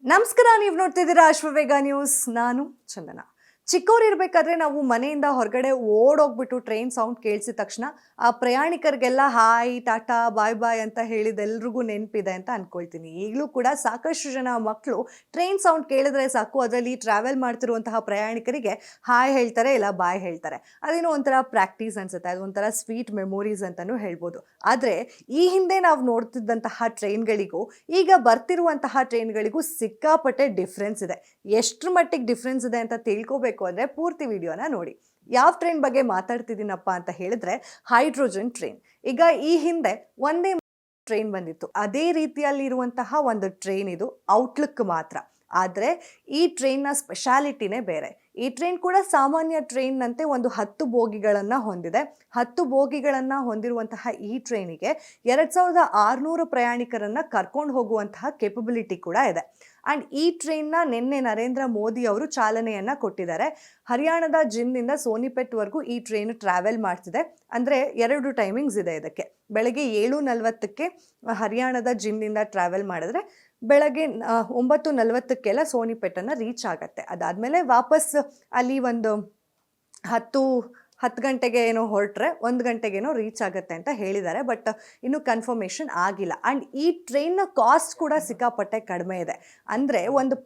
ನಮಸ್ಕಾರ, ನೀವು ನೋಡ್ತಿದ್ದೀರಾ ಅಶ್ವವೇಗ ನ್ಯೂಸ್. ನಾನು ಚಂದನ. ಚಿಕ್ಕವರಿರ್ಬೇಕಾದ್ರೆ ನಾವು ಮನೆಯಿಂದ ಹೊರಗಡೆ ಓಡೋಗ್ಬಿಟ್ಟು ಟ್ರೈನ್ ಸೌಂಡ್ ಕೇಳಿಸಿದ ತಕ್ಷಣ ಆ ಪ್ರಯಾಣಿಕರಿಗೆಲ್ಲ ಹಾಯ್ ಟಾಟಾ ಬಾಯ್ ಬಾಯ್ ಅಂತ ಹೇಳಿದೆಲ್ರಿಗೂ ನೆನಪಿದೆ ಅಂತ ಅನ್ಕೊಳ್ತೀನಿ. ಈಗಲೂ ಕೂಡ ಸಾಕಷ್ಟು ಜನ ಮಕ್ಕಳು ಟ್ರೈನ್ ಸೌಂಡ್ ಕೇಳಿದ್ರೆ ಸಾಕು, ಅದರಲ್ಲಿ ಟ್ರಾವೆಲ್ ಮಾಡ್ತಿರುವಂತಹ ಪ್ರಯಾಣಿಕರಿಗೆ ಹಾಯ್ ಹೇಳ್ತಾರೆ, ಇಲ್ಲ ಬಾಯ್ ಹೇಳ್ತಾರೆ. ಅದೇನೋ ಒಂಥರ ಪ್ರಾಕ್ಟೀಸ್ ಅನ್ಸುತ್ತೆ, ಅದೊಂಥರ ಸ್ವೀಟ್ ಮೆಮೊರೀಸ್ ಅಂತಲೂ ಹೇಳ್ಬೋದು. ಆದರೆ ಈ ಹಿಂದೆ ನಾವು ನೋಡ್ತಿದ್ದಂತಹ ಟ್ರೈನ್ಗಳಿಗೂ ಈಗ ಬರ್ತಿರುವಂತಹ ಟ್ರೈನ್ಗಳಿಗೂ ಸಿಕ್ಕಾಪಟ್ಟೆ ಡಿಫ್ರೆನ್ಸ್ ಇದೆ. ಎಷ್ಟರ ಮಟ್ಟಿಗೆ ಡಿಫ್ರೆನ್ಸ್ ಇದೆ ಅಂತ ತಿಳ್ಕೋಬೇಕು ಅಂದರೆ ಪೂರ್ತಿ ವಿಡಿಯೋನ ನೋಡಿ. ಯಾವ ಟ್ರೈನ್ ಬಗ್ಗೆ ಮಾತಾಡ್ತಿದ್ದೀನಪ್ಪ ಅಂತ ಹೇಳಿದ್ರೆ ಹೈಡ್ರೋಜನ್ ಟ್ರೈನ್. ಈಗ ಈ ಹಿಂದೆ ಒಂದೇ ಟ್ರೈನ್ ಬಂದಿತ್ತು, ಅದೇ ರೀತಿಯಲ್ಲಿ ಇರುವಂತಹ ಒಂದು ಟ್ರೈನ್ ಇದು, ಔಟ್ಲುಕ್ ಮಾತ್ರ. ಆದರೆ ಈ ಟ್ರೈನ್ನ ಸ್ಪೆಷಾಲಿಟಿನೇ ಬೇರೆ. ಈ ಟ್ರೈನ್ ಕೂಡ ಸಾಮಾನ್ಯ ಟ್ರೈನ್ನಂತೆ ಒಂದು 10 ಬೋಗಿಗಳನ್ನು ಹೊಂದಿದೆ. 10 ಬೋಗಿಗಳನ್ನು ಹೊಂದಿರುವಂತಹ ಈ ಟ್ರೈನಿಗೆ 2600 ಪ್ರಯಾಣಿಕರನ್ನು ಕರ್ಕೊಂಡು ಹೋಗುವಂತಹ ಕೆಪಬಿಲಿಟಿ ಕೂಡ ಇದೆ. ಆ್ಯಂಡ್ ಈ ಟ್ರೈನ್ನ ನಿನ್ನೆ ನರೇಂದ್ರ ಮೋದಿ ಅವರು ಚಾಲನೆಯನ್ನು ಕೊಟ್ಟಿದ್ದಾರೆ. ಹರಿಯಾಣದ ಜಿಂದ್ನಿಂದ ಸೋನಿಪೆಟ್ವರೆಗೂ ಈ ಟ್ರೈನ್ ಟ್ರಾವೆಲ್ ಮಾಡ್ತಿದೆ. ಅಂದರೆ 2 ಟೈಮಿಂಗ್ಸ್ ಇದೆ ಇದಕ್ಕೆ. ಬೆಳಗ್ಗೆ 7:40ಕ್ಕೆ ಹರಿಯಾಣದ ಜಿಂದ್ನಿಂದ ಟ್ರಾವೆಲ್ ಮಾಡಿದ್ರೆ ಬೆಳಗ್ಗೆ 9:40ಕ್ಕೆಲ್ಲ ಸೋನಿಪೆಟ್ಟನ್ನು ರೀಚ್ ಆಗುತ್ತೆ. ಅದಾದಮೇಲೆ ವಾಪಸ್ ಅಲ್ಲಿ ಒಂದು 10 ಗಂಟೆಗೆ ಏನೋ ಹೊರಟ್ರೆ 1 ಗಂಟೆಗೇನೋ ರೀಚ್ ಆಗುತ್ತೆ ಅಂತ ಹೇಳಿದ್ದಾರೆ. ಬಟ್ ಇನ್ನೂ ಕನ್ಫರ್ಮೇಷನ್ ಆಗಿಲ್ಲ. ಆ್ಯಂಡ್ ಈ ಟ್ರೈನ್ನ ಕಾಸ್ಟ್ ಕೂಡ ಸಿಕ್ಕಾಪಟ್ಟೆ ಕಡಿಮೆ ಇದೆ. ಅಂದರೆ ಒಂದು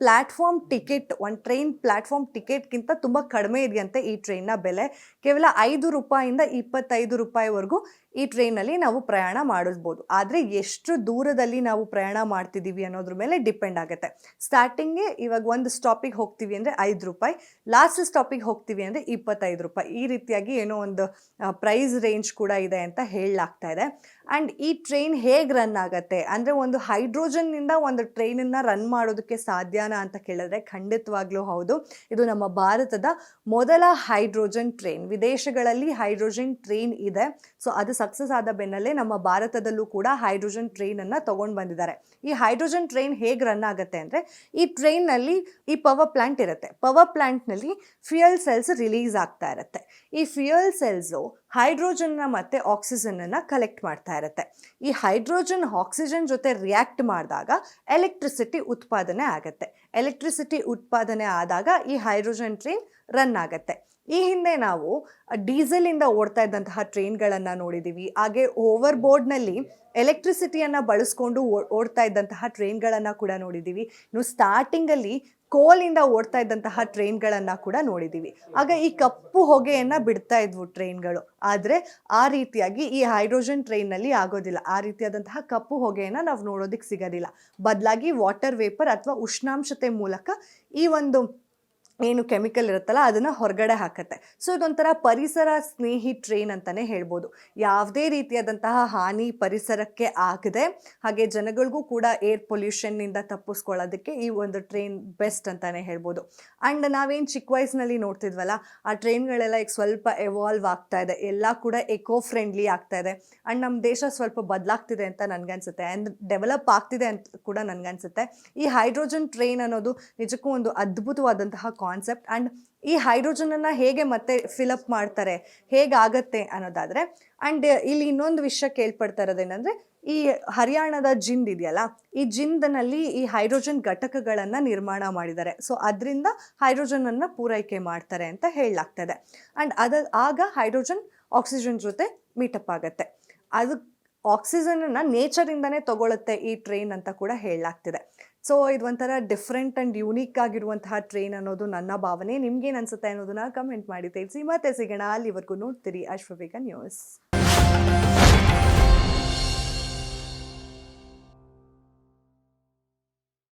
ಟ್ರೈನ್ ಪ್ಲ್ಯಾಟ್ಫಾರ್ಮ್ ಟಿಕೆಟ್ಗಿಂತ ತುಂಬ ಕಡಿಮೆ ಇದೆಯಂತೆ ಈ ಟ್ರೈನ್ನ ಬೆಲೆ. ಕೇವಲ 5 ರೂಪಾಯಿಂದ 25 ರೂಪಾಯಿವರೆಗೂ ಈ ಟ್ರೈನಲ್ಲಿ ನಾವು ಪ್ರಯಾಣ ಮಾಡಿಸ್ಬೋದು. ಆದರೆ ಎಷ್ಟು ದೂರದಲ್ಲಿ ನಾವು ಪ್ರಯಾಣ ಮಾಡ್ತಿದ್ದೀವಿ ಅನ್ನೋದ್ರ ಮೇಲೆ ಡಿಪೆಂಡ್ ಆಗುತ್ತೆ. ಸ್ಟಾರ್ಟಿಂಗ್ಗೆ ಇವಾಗ ಒಂದು ಸ್ಟಾಪಿಗೆ ಹೋಗ್ತೀವಿ ಅಂದರೆ 5 ರೂಪಾಯಿ, ಲಾಸ್ಟ್ ಸ್ಟಾಪಿಗೆ ಹೋಗ್ತೀವಿ ಅಂದರೆ 25 ರೂಪಾಯಿ. ಈ ರೀತಿಯಾಗಿ ಏನೋ ಒಂದು ಪ್ರೈಸ್ ರೇಂಜ್ ಕೂಡ ಇದೆ ಅಂತ ಹೇಳಲಾಗ್ತಾ ಇದೆ. ಆ್ಯಂಡ್ ಈ ಟ್ರೈನ್ ಹೇಗೆ ರನ್ ಆಗುತ್ತೆ ಅಂದರೆ, ಒಂದು ಹೈಡ್ರೋಜನ್ನಿಂದ ಒಂದು ಟ್ರೈನನ್ನು ರನ್ ಮಾಡೋದಕ್ಕೆ ಸಾಧ್ಯನಾ ಅಂತ ಕೇಳಿದ್ರೆ ಖಂಡಿತವಾಗ್ಲೂ ಹೌದು. ಇದು ನಮ್ಮ ಭಾರತದ ಮೊದಲ ಹೈಡ್ರೋಜನ್ ಟ್ರೈನ್. ವಿದೇಶಗಳಲ್ಲಿ ಹೈಡ್ರೋಜನ್ ಟ್ರೈನ್ ಇದೆ. ಸೊ ಅದು ಸಕ್ಸಸ್ ಆದ ಬೆನ್ನಲ್ಲೇ ನಮ್ಮ ಭಾರತದಲ್ಲೂ ಕೂಡ ಹೈಡ್ರೋಜನ್ ಟ್ರೈನನ್ನು ತೊಗೊಂಡು ಬಂದಿದ್ದಾರೆ. ಈ ಹೈಡ್ರೋಜನ್ ಟ್ರೈನ್ ಹೇಗೆ ರನ್ ಆಗುತ್ತೆ ಅಂದರೆ, ಈ ಟ್ರೈನ್ನಲ್ಲಿ ಈ ಪವರ್ ಪ್ಲ್ಯಾಂಟ್ ಇರುತ್ತೆ. ಪವರ್ ಪ್ಲ್ಯಾಂಟ್ನಲ್ಲಿ ಫ್ಯೂಯಲ್ ಸೆಲ್ಸ್ ರಿಲೀಸ್ ಆಗ್ತಾ ಇರುತ್ತೆ. ಈ ಫ್ಯೂಯಲ್ ಸೆಲ್ಸು ಹೈಡ್ರೋಜನ್ನ ಮತ್ತು ಆಕ್ಸಿಜನನ್ನು ಕಲೆಕ್ಟ್ ಮಾಡ್ತಾ ಇರುತ್ತೆ. ಈ ಹೈಡ್ರೋಜನ್ ಆಕ್ಸಿಜನ್ ಜೊತೆ ರಿಯಾಕ್ಟ್ ಮಾಡಿದಾಗ ಎಲೆಕ್ಟ್ರಿಸಿಟಿ ಉತ್ಪಾದನೆ ಆಗುತ್ತೆ. ಎಲೆಕ್ಟ್ರಿಸಿಟಿ ಉತ್ಪಾದನೆ ಆದಾಗ ಈ ಹೈಡ್ರೋಜನ್ ಟ್ರೈನ್ ರನ್ ಆಗುತ್ತೆ. ಈ ಹಿಂದೆ ನಾವು ಡೀಸೆಲಿಂದ ಓಡ್ತಾ ಇದ್ದಂತಹ ಟ್ರೈನ್ಗಳನ್ನು ನೋಡಿದ್ದೀವಿ. ಹಾಗೆ ಓವರ್ ಬೋರ್ಡ್ನಲ್ಲಿ ಎಲೆಕ್ಟ್ರಿಸಿಟಿಯನ್ನು ಬಳಸ್ಕೊಂಡು ಓಡ್ತಾ ಇದ್ದಂತಹ ಟ್ರೈನ್ಗಳನ್ನು ಕೂಡ ನೋಡಿದ್ದೀವಿ. ಇನ್ನು ಸ್ಟಾರ್ಟಿಂಗಲ್ಲಿ ಕೋಲಿಂದ ಓಡ್ತಾ ಇದ್ದಂತಹ ಟ್ರೈನ್ಗಳನ್ನು ಕೂಡ ನೋಡಿದ್ದೀವಿ. ಆಗ ಈ ಕಪ್ಪು ಹೊಗೆಯನ್ನು ಬಿಡ್ತಾ ಇದ್ವು ಟ್ರೈನ್ಗಳು. ಆದರೆ ಆ ರೀತಿಯಾಗಿ ಈ ಹೈಡ್ರೋಜನ್ ಟ್ರೈನ್ನಲ್ಲಿ ಆಗೋದಿಲ್ಲ. ಆ ರೀತಿಯಾದಂತಹ ಕಪ್ಪು ಹೊಗೆಯನ್ನು ನಾವು ನೋಡೋದಕ್ಕೆ ಸಿಗೋದಿಲ್ಲ. ಬದಲಾಗಿ ವಾಟರ್ ವೇಪರ್ ಅಥವಾ ಉಷ್ಣಾಂಶತೆ ಮೂಲಕ ಈ ಒಂದು ಏನು ಕೆಮಿಕಲ್ ಇರುತ್ತಲ್ಲ ಅದನ್ನು ಹೊರಗಡೆ ಹಾಕತ್ತೆ. ಸೊ ಇದೊಂಥರ ಪರಿಸರ ಸ್ನೇಹಿ ಟ್ರೈನ್ ಅಂತಲೇ ಹೇಳ್ಬೋದು. ಯಾವುದೇ ರೀತಿಯಾದಂತಹ ಹಾನಿ ಪರಿಸರಕ್ಕೆ ಆಗದೆ, ಹಾಗೆ ಜನಗಳಿಗೂ ಕೂಡ ಏರ್ ಪೊಲ್ಯೂಷನ್ನಿಂದ ತಪ್ಪಿಸ್ಕೊಳ್ಳೋದಕ್ಕೆ ಈ ಒಂದು ಟ್ರೈನ್ ಬೆಸ್ಟ್ ಅಂತಲೇ ಹೇಳ್ಬೋದು. ಆ್ಯಂಡ್ ನಾವೇನು ಚಿಕ್ಕ ವಯಸ್ಸಿನಲ್ಲಿ ನೋಡ್ತಿದ್ವಲ್ಲ, ಆ ಟ್ರೈನ್ಗಳೆಲ್ಲ ಈಗ ಸ್ವಲ್ಪ ಎವಾಲ್ವ್ ಆಗ್ತಾ ಇದೆ. ಎಲ್ಲ ಕೂಡ ಎಕೋ ಫ್ರೆಂಡ್ಲಿ ಆಗ್ತಾ ಇದೆ. ಆ್ಯಂಡ್ ನಮ್ಮ ದೇಶ ಸ್ವಲ್ಪ ಬದಲಾಗ್ತಿದೆ ಅಂತ ನನಗನ್ಸುತ್ತೆ. ಆ್ಯಂಡ್ ಡೆವಲಪ್ ಆಗ್ತಿದೆ ಅಂತ ಕೂಡ ನನಗನ್ಸುತ್ತೆ. ಈ ಹೈಡ್ರೋಜನ್ ಟ್ರೈನ್ ಅನ್ನೋದು ನಿಜಕ್ಕೂ ಒಂದು ಅದ್ಭುತವಾದಂತಹ ಕಾನ್ಸೆಪ್ಟ್. ಆ್ಯಂಡ್ ಈ ಹೈಡ್ರೋಜನನ್ನು ಹೇಗೆ ಮತ್ತೆ ಫಿಲಪ್ ಮಾಡ್ತಾರೆ, ಹೇಗಾಗತ್ತೆ ಅನ್ನೋದಾದರೆ, ಆ್ಯಂಡ್ ಇಲ್ಲಿ ಇನ್ನೊಂದು ವಿಷಯ ಕೇಳ್ಪಡ್ತಾ ಇರೋದೇನೆಂದರೆ, ಈ ಹರಿಯಾಣದ ಜಿಂದ್ ಇದೆಯಲ್ಲ, ಈ ಜಿಂದ್ನಲ್ಲಿ ಈ ಹೈಡ್ರೋಜನ್ ಘಟಕಗಳನ್ನು ನಿರ್ಮಾಣ ಮಾಡಿದ್ದಾರೆ. ಸೊ ಅದರಿಂದ ಹೈಡ್ರೋಜನನ್ನು ಪೂರೈಕೆ ಮಾಡ್ತಾರೆ ಅಂತ ಹೇಳಲಾಗ್ತದೆ. ಆ್ಯಂಡ್ ಆಗ ಹೈಡ್ರೋಜನ್ ಆಕ್ಸಿಜನ್ ಜೊತೆ ಮೀಟಪ್ ಆಗುತ್ತೆ. ಅದು ಆಕ್ಸಿಜನನ್ನು ನೇಚರಿಂದನೇ ತಗೊಳುತ್ತೆ ಈ ಟ್ರೈನ್ ಅಂತ ಕೂಡ ಹೇಳಲಾಗ್ತಿದೆ. ಸೊ ಇದು ಒಂಥರ ಡಿಫ್ರೆಂಟ್ ಆ್ಯಂಡ್ ಯೂನಿಕ್ ಆಗಿರುವಂತಹ ಟ್ರೈನ್ ಅನ್ನೋದು ನನ್ನ ಭಾವನೆ. ನಿಮ್ಗೇನು ಅನ್ಸುತ್ತೆ ಅನ್ನೋದನ್ನ ಕಮೆಂಟ್ ಮಾಡಿ ತಿಳಿಸಿ. ಮತ್ತೆ ಸಿಗೋಣ. ಅಲ್ಲಿವರೆಗೂ ನೋಡ್ತೀರಿ ಅಶ್ವವೇಗ ನ್ಯೂಸ್.